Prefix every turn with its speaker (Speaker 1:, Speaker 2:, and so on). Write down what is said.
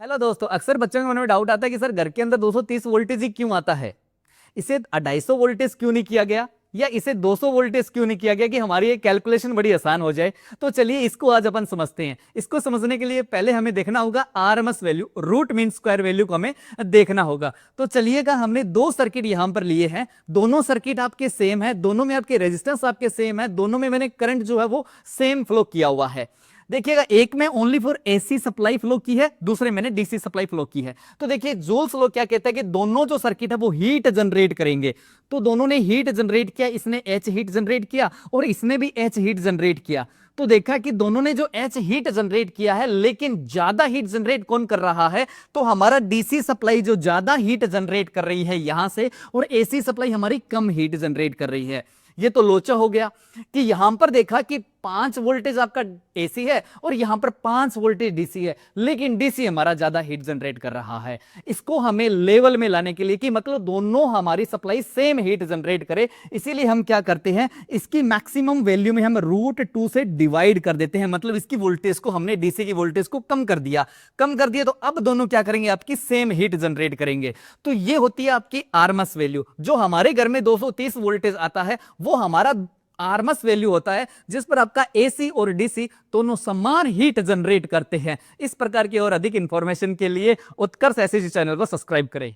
Speaker 1: Hello दोस्तों, अक्सर बच्चों के मन में डाउट आता है कि सर घर के अंदर 230 वोल्टेज ही क्यों आता है, इसे 250 वोल्टेज क्यों नहीं किया गया या इसे 200 वोल्टेज क्यों नहीं किया गया कि हमारी ये कैलकुलेशन बड़ी आसान हो जाए। तो चलिए इसको आज अपन समझते हैं। इसको समझने के लिए पहले हमें देखना होगा RMS value, root mean square value को हमें देखना होगा। तो चलिएगा, हमने दो सर्किट यहां पर लिए हैं, दोनों सर्किट आपके सेम है, दोनों में आपके रेजिस्टेंस आपके सेम है, दोनों में मैंने करंट जो है वो सेम फ्लो किया हुआ है। देखिएगा, एक में only for AC supply flow की है, दूसरे मैंने डीसी सप्लाई फ्लो की है। तो देखिए जूल्स लॉ क्या कहता है कि दोनों जो सर्किट है वो हीट जनरेट करेंगे। तो दोनों ने हीट जनरेट किया, इसने एच हीट जनरेट किया और इसने भी एच हीट जनरेट किया। तो देखा कि दोनों ने जो एच हीट जनरेट किया है, लेकिन ज्यादा हीट जनरेट कौन कर रहा है? तो हमारा डीसी सप्लाई जो ज्यादा हीट जनरेट कर रही है यहां से, और एसी सप्लाई हमारी कम हीट जनरेट कर रही है। ये तो लोचा हो गया कि यहां पर देखा कि 5 वोल्टेज आपका एसी है और यहां पर 5 वोल्टेज डीसी है, लेकिन डीसी हमारा ज्यादा हीट जनरेट कर रहा है। इसको हमें लेवल में लाने के लिए कि मतलब दोनों हमारी सप्लाई सेम हीट जनरेट करे, इसीलिए हम क्या करते हैं, इसकी मैक्सिमम वैल्यू में हम √2 से डिवाइड कर देते हैं। मतलब इसकी वोल्टेज को हमने डीसी की वोल्टेज को कम कर दिया, तो अब दोनों क्या करेंगे, आपकी सेम हीट जनरेट करेंगे। तो ये होती है आपकी आरएमएस वैल्यू। जो हमारे घर में 230 वोल्टेज आता है वो हमारा आरएमएस वैल्यू होता है, जिस पर आपका एसी और डीसी दोनों समान हीट जनरेट करते हैं। इस प्रकार की और अधिक इंफॉर्मेशन के लिए उत्कर्ष एसएससी चैनल को सब्सक्राइब करें।